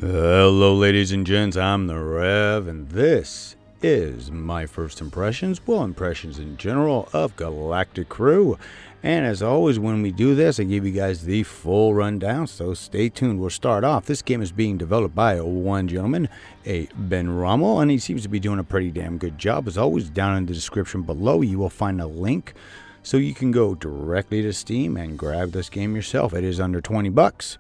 Hello ladies and gents, I'm the Rev, and this is my first impressions, well, impressions in general of Galactic Crew. And as always, when we do this, I give you guys the full rundown, so stay tuned. We'll start off. This game is being developed by one gentleman, a Ben Rommel, and he seems to be doing a pretty damn good job. As always, down in the description below, you will find a link so you can go directly to Steam and grab this game yourself. It is under 20 bucks,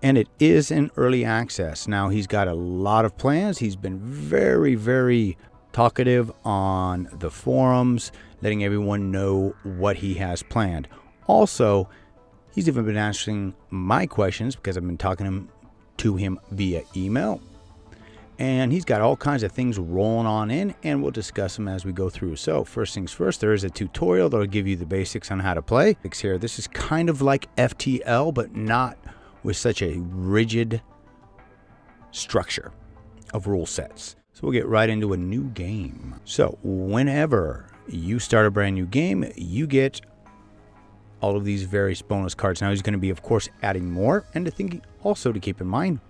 and it is in early access. Now, he's got a lot of plans. He's been very talkative on the forums, letting everyone know what he has planned. Also, he's even been answering my questions because I've been talking to him via email. And he's got all kinds of things rolling on in, and we'll discuss them as we go through. So first things first, there is a tutorial that'll give you the basics on how to play. Here, this is kind of like FTL, but not with such a rigid structure of rule sets. So we'll get right into a new game. So whenever you start a brand new game, you get all of these various bonus cards. Now he's going to be, of course, adding more. And the thing also to keep in mind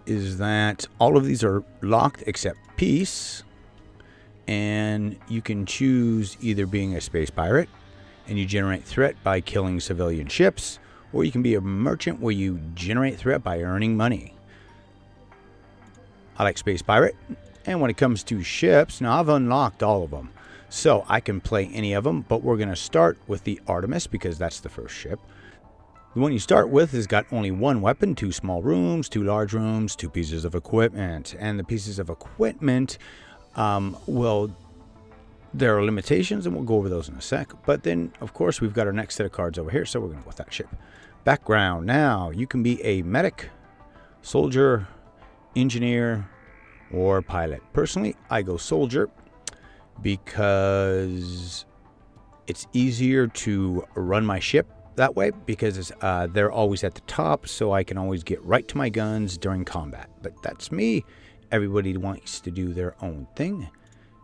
is that all of these are locked except peace, and you can choose either being a space pirate and you generate threat by killing civilian ships, or you can be a merchant where you generate threat by earning money. I like space pirate, and when it comes to ships, now I've unlocked all of them, so I can play any of them, but we're going to start with the Artemis because that's the first ship. The one you start with has got only one weapon, 2 small rooms, 2 large rooms, 2 pieces of equipment. And the pieces of equipment, well, there are limitations, and we'll go over those in a sec. But then, of course, we've got our next set of cards over here, so we're going to go with that ship. Background. Now, you can be a medic, soldier, engineer, or pilot. Personally, I go soldier because it's easier to run my ship that way, because they're always at the top, so I can always get right to my guns during combat. But that's me. Everybody wants to do their own thing.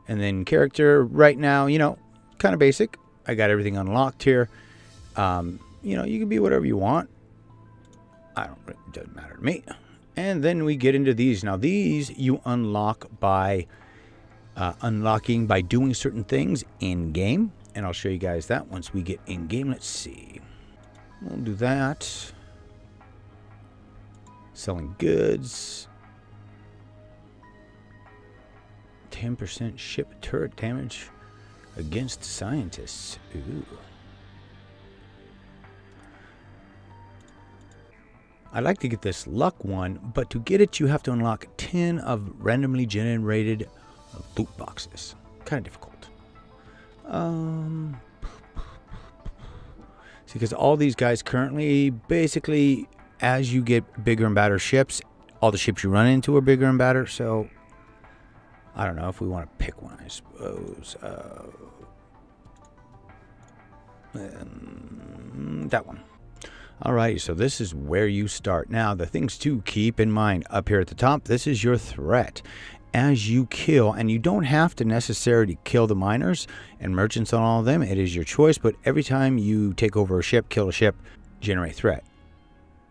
And then character, right now, you know, kind of basic. I got everything unlocked here. You know, you can be whatever you want. It doesn't matter to me. And then we get into these. Now these you unlock by unlocking by doing certain things in game, and I'll show you guys that once we get in game. Let's see. We'll do that. Selling goods. 10% ship turret damage against scientists. Ooh. I'd like to get this luck one, but to get it you have to unlock 10 of randomly generated loot boxes. Kind of difficult. Because all these guys currently, basically, as you get bigger and badder ships, all the ships you run into are bigger and badder. So, I don't know if we want to pick one, I suppose. That one. Alright, so this is where you start. Now, the things to keep in mind up here at the top, this is your threat. As you kill, and you don't have to necessarily kill the miners and merchants on all of them, it is your choice, but every time you take over a ship, kill a ship, generate threat.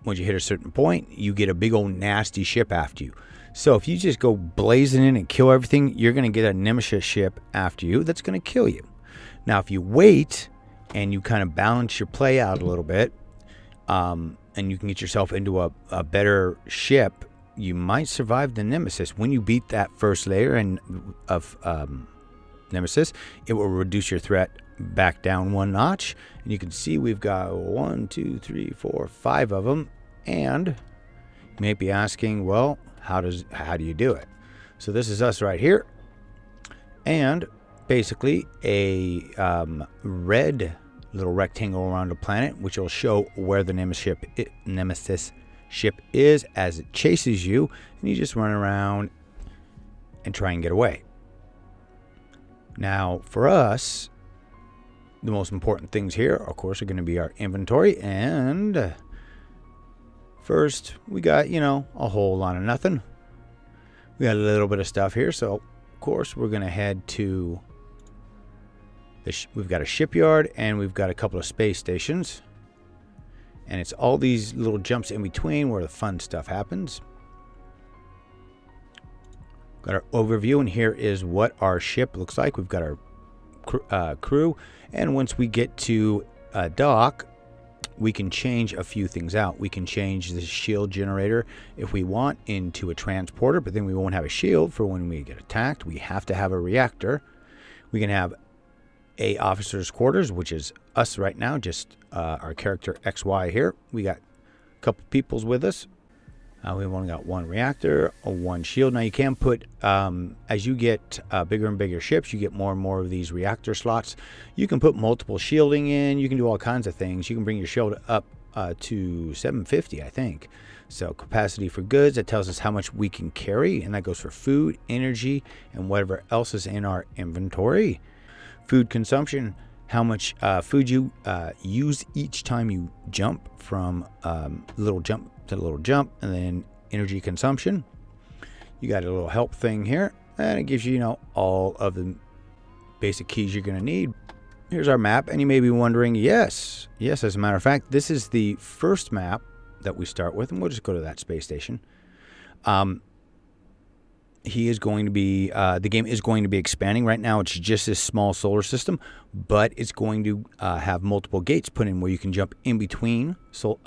Once you hit a certain point, you get a big old nasty ship after you. So if you just go blazing in and kill everything, you're going to get a nemesis ship after you that's going to kill you. Now if you wait and you kind of balance your play out a little bit, and you can get yourself into a better ship, you might survive the nemesis. When you beat that first layer of nemesis, it will reduce your threat back down 1 notch. And you can see we've got 1, 2, 3, 4, 5 of them. And you may be asking, well, how do you do it? So this is us right here, and basically a red little rectangle around the planet, which will show where the nemesis ship is as it chases you, and you just run around and try and get away. Now for us, the most important things here, of course, are going to be our inventory. And first we got, you know, a whole lot of nothing. We got a little bit of stuff here, so of course we're going to head to we've got a shipyard, and we've got a couple of space stations. And it's all these little jumps in between where the fun stuff happens. Got our overview, and here is what our ship looks like. We've got our crew, and once we get to dock, we can change a few things out. We can change the shield generator if we want into a transporter, but then we won't have a shield for when we get attacked. We have to have a reactor. We can have a officer's quarters, which is us right now, just our character XY here. We got a couple peoples with us. We've only got one reactor, one shield. Now you can put, as you get bigger and bigger ships, you get more and more of these reactor slots. You can put multiple shielding in. You can do all kinds of things. You can bring your shield up to 750, I think. So capacity for goods, that tells us how much we can carry, and that goes for food, energy, and whatever else is in our inventory. Food consumption, how much food you use each time you jump from little jump to little jump, and then energy consumption. You got a little help thing here, and it gives you, all of the basic keys you're going to need. Here's our map, and you may be wondering, yes, as a matter of fact, this is the first map that we start with, and we'll just go to that space station. He is going to be, the game is going to be expanding. Right now it's just this small solar system, but it's going to have multiple gates put in where you can jump in between, so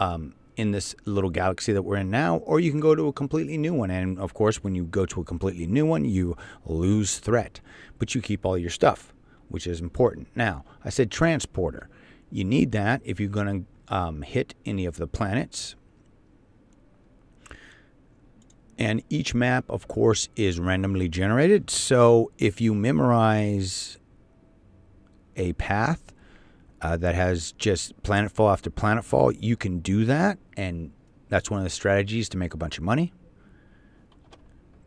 in this little galaxy that we're in now, or you can go to a completely new one. And of course, when you go to a completely new one, you lose threat, but you keep all your stuff, which is important. Now, I said transporter. You need that if you're going to hit any of the planets. And each map, of course, is randomly generated. So if you memorize a path that has just planetfall after planetfall, you can do that. And that's one of the strategies to make a bunch of money.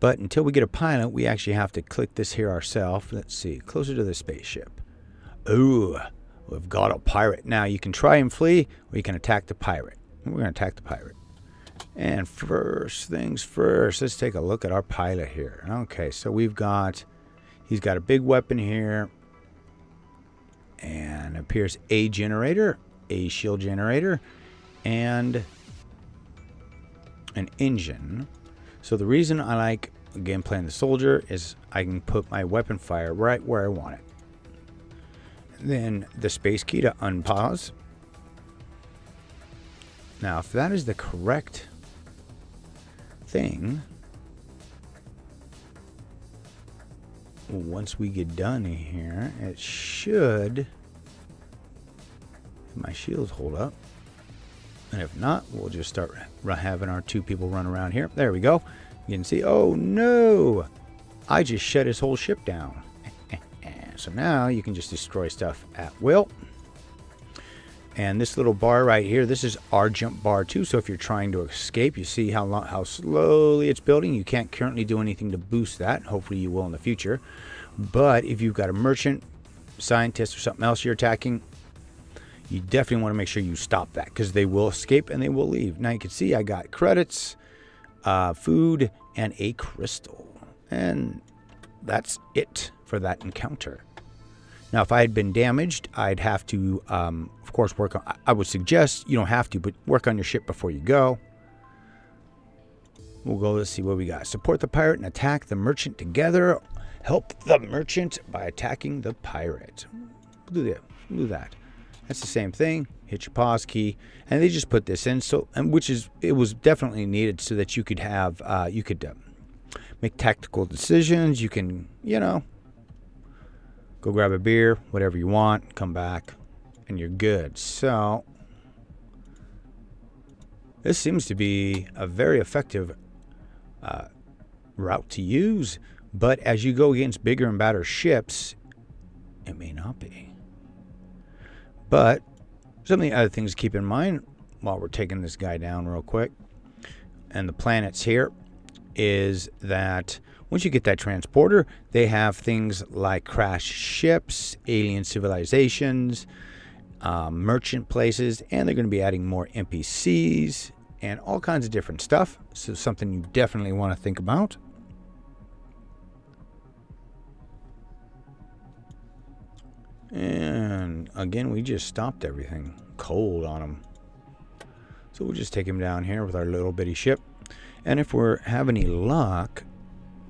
But until we get a pilot, we actually have to click this here ourselves. Let's see, closer to the spaceship. Ooh, we've got a pirate. Now, you can try and flee, or you can attack the pirate. We're going to attack the pirate. And first things first, let's take a look at our pilot here. Okay, so he's got a big weapon here. And appears a generator, a shield generator, and an engine. So the reason I like, again, playing the soldier is I can put my weapon fire right where I want it. Then the space key to unpause. Now, if that is the correct thing, once we get done here, it should, if my shields hold up, and if not, we'll just start having our two people run around here. There we go. You can see, oh no, I just shut his whole ship down. So now you can just destroy stuff at will. And this little bar right here, this is our jump bar too. So if you're trying to escape, you see how slowly it's building. You can't currently do anything to boost that. Hopefully you will in the future. But if you've got a merchant, scientist, or something else you're attacking, you definitely want to make sure you stop that, because they will escape and they will leave. Now you can see I got credits, food, and a crystal. And that's it for that encounter. Now, if I had been damaged, I'd have to, of course, work on... I would suggest, you don't have to, but work on your ship before you go. We'll go, let's see what we got. Support the pirate and attack the merchant together. Help the merchant by attacking the pirate. We'll do that. That's the same thing. Hit your pause key. And they just put this in, it was definitely needed so that you could have, make tactical decisions. You can, go grab a beer, whatever you want, come back, and you're good. So, this seems to be a very effective route to use, but as you go against bigger and badder ships, it may not be. But some of the other things to keep in mind while we're taking this guy down real quick, and the planets here, is that once you get that transporter, they have things like crashed ships, alien civilizations, merchant places, and they're going to be adding more NPCs and all kinds of different stuff. So something you definitely want to think about. And again, we just stopped everything cold on them. So we'll just take him down here with our little bitty ship. And if we're have any luck,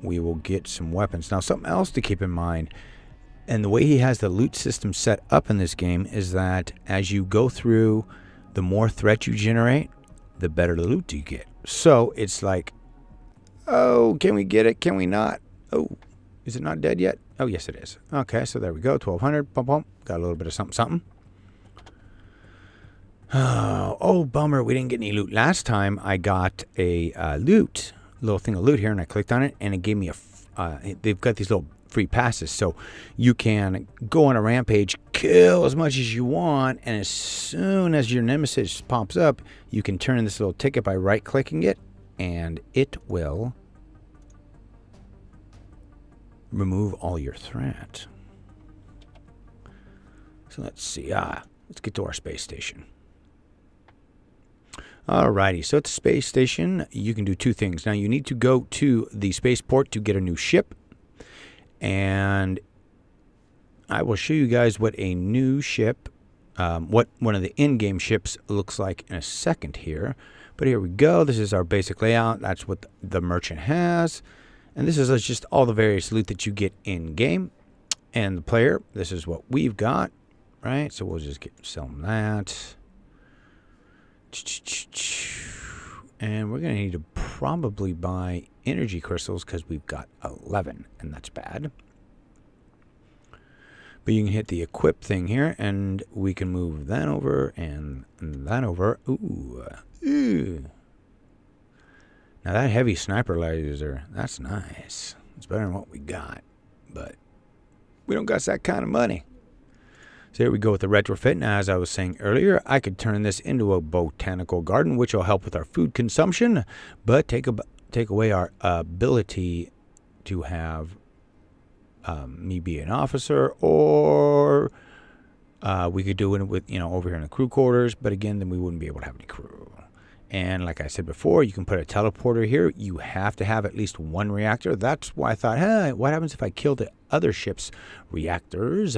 we will get some weapons. Now, something else to keep in mind, and the way he has the loot system set up in this game is that as you go through, the more threats you generate, the better the loot you get. So it's like, oh, can we get it? Can we not? Oh, is it not dead yet? Oh, yes, it is. Okay, so there we go. 1200. Bump, bump. Got a little bit of something, something. Oh, bummer. We didn't get any loot. Last time I got a little thing of loot here, and I clicked on it, and it gave me they've got these little free passes. So you can go on a rampage, kill as much as you want, and as soon as your nemesis pops up, you can turn in this little ticket by right-clicking it, and it will remove all your threat. So let's see. Let's get to our space station. Alrighty, so at the space station, you can do two things. Now, you need to go to the spaceport to get a new ship. And I will show you guys what a new ship, what one of the in-game ships looks like in a second here. But here we go. This is our basic layout. That's what the merchant has. And this is just all the various loot that you get in-game. And the player, this is what we've got, right? So we'll just sell them that. And we're going to need to probably buy energy crystals because we've got 11, and that's bad. But you can hit the equip thing here, and we can move that over and that over. Ooh. Now that heavy sniper laser, that's nice. It's better than what we got, but we don't got that kind of money. So here we go with the retrofit. Now, as I was saying earlier, I could turn this into a botanical garden, which will help with our food consumption, but take away our ability to have me be an officer, or we could do it with, over here in the crew quarters, but again, then we wouldn't be able to have any crew. And like I said before, you can put a teleporter here. You have to have at least one reactor. That's why I thought, hey, what happens if I kill the other ship's reactors?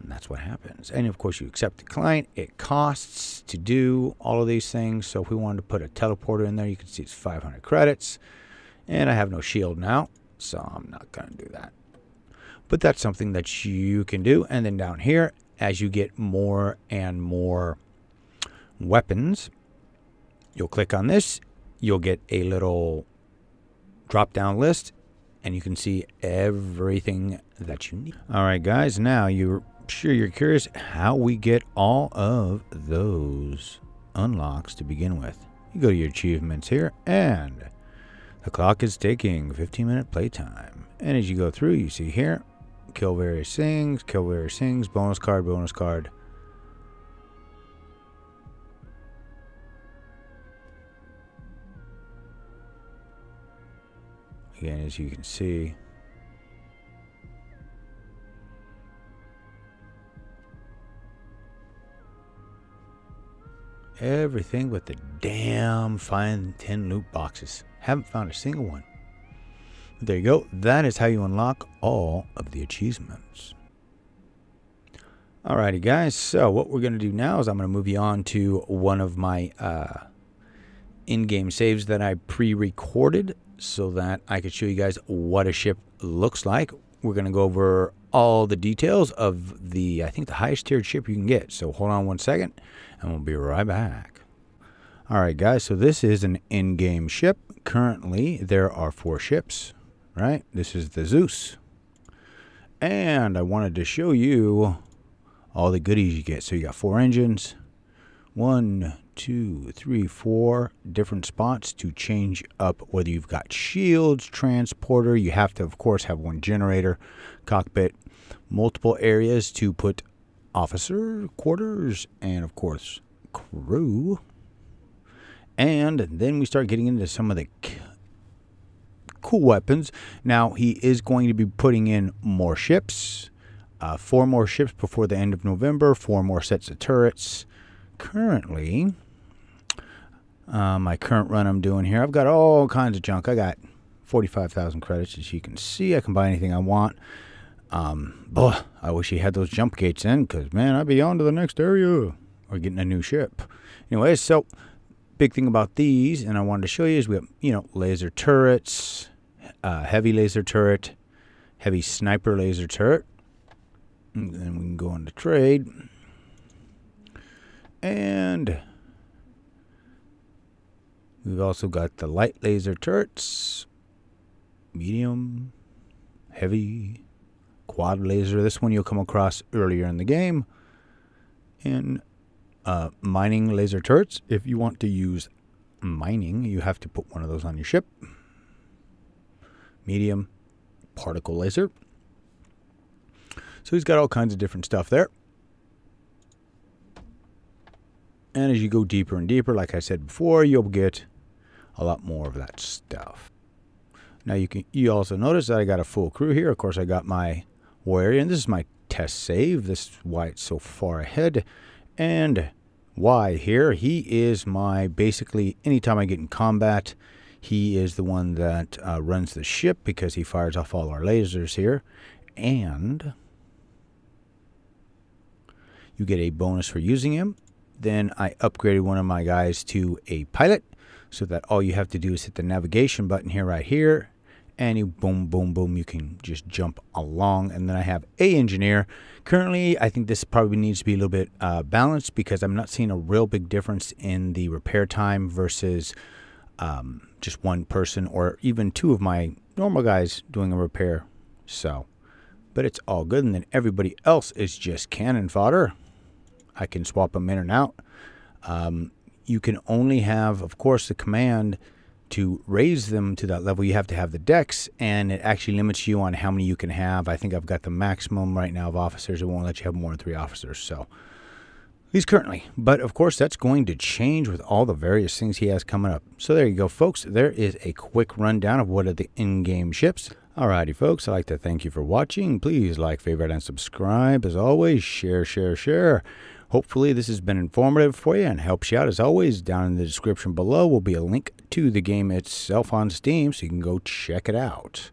And that's what happens. And of course, you accept the client. It costs to do all of these things. So if we wanted to put a teleporter in there, you can see it's 500 credits. And I have no shield now, so I'm not going to do that. But that's something that you can do. And then down here, as you get more and more weapons, you'll click on this. You'll get a little drop-down list, and you can see everything that you need. All right, guys, now you're curious how we get all of those unlocks to begin with. You go to your achievements here, and the clock is ticking. 15-minute playtime. And as you go through, you see here, kill various things, bonus card. Again, as you can see, everything but the damn fine 10 loot boxes. Haven't found a single one. But there you go. That is how you unlock all of the achievements. Alrighty, guys. So what we're going to do now is I'm going to move you on to one of my in-game saves that I pre-recorded so that I could show you guys what a ship looks like. We're going to go over all the details of the, I think, the highest tiered ship you can get. So hold on one second, and we'll be right back. All right, guys, so this is an in-game ship. Currently, there are 4 ships, right? This is the Zeus. And I wanted to show you all the goodies you get. So you got 4 engines, 1, 2, 3, 4 different spots to change up whether you've got shields, transporter. You have to, of course, have 1 generator, cockpit, multiple areas to put officer quarters, and of course, crew. And then we start getting into some of the cool weapons. Now, he is going to be putting in more ships, 4 more ships before the end of November, 4 more sets of turrets. Currently, my current run I'm doing here, I've got all kinds of junk. I got 45,000 credits, as you can see. I can buy anything I want. I wish he had those jump gates in, because, man, I'd be on to the next area or getting a new ship. Anyways, so big thing about these, and I wanted to show you, is we have, you know, laser turrets, heavy laser turret, heavy sniper laser turret. And then we can go into trade. And we've also got the light laser turrets, medium, heavy, quad laser. This one you'll come across earlier in the game. And mining laser turrets. If you want to use mining, you have to put one of those on your ship. Medium, particle laser. So he's got all kinds of different stuff there. And as you go deeper and deeper, like I said before, you'll get a lot more of that stuff. Now you also notice that I got a full crew here. Of course, I got my warrior, and this is my test save. This is why it's so far ahead. And why here, he is my, basically, anytime I get in combat, he is the one that runs the ship, because he fires off all our lasers here. And you get a bonus for using him. Then I upgraded one of my guys to a pilot, so that all you have to do is hit the navigation button here, right here, and you boom, boom, boom, you can just jump along. And then I have a engineer. Currently, I think this probably needs to be a little bit balanced, because I'm not seeing a real big difference in the repair time versus just one person or even two of my normal guys doing a repair. So, but it's all good. And then everybody else is just cannon fodder. I can swap them in and out. You can only have, of course, the command to raise them to that level. You have to have the decks, and it actually limits you on how many you can have. I think I've got the maximum right now of officers. It won't let you have more than 3 officers, so at least currently. But of course, that's going to change with all the various things he has coming up. So there you go, folks. There is a quick rundown of what are the in-game ships. Alrighty, folks, I'd like to thank you for watching. Please like, favorite, and subscribe. As always, share, share, share. Hopefully this has been informative for you and helps you out. As always, down in the description below will be a link to the game itself on Steam, so you can go check it out.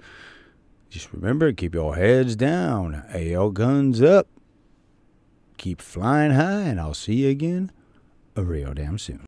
Just remember, keep your heads down, AO guns up, keep flying high, and I'll see you again real damn soon.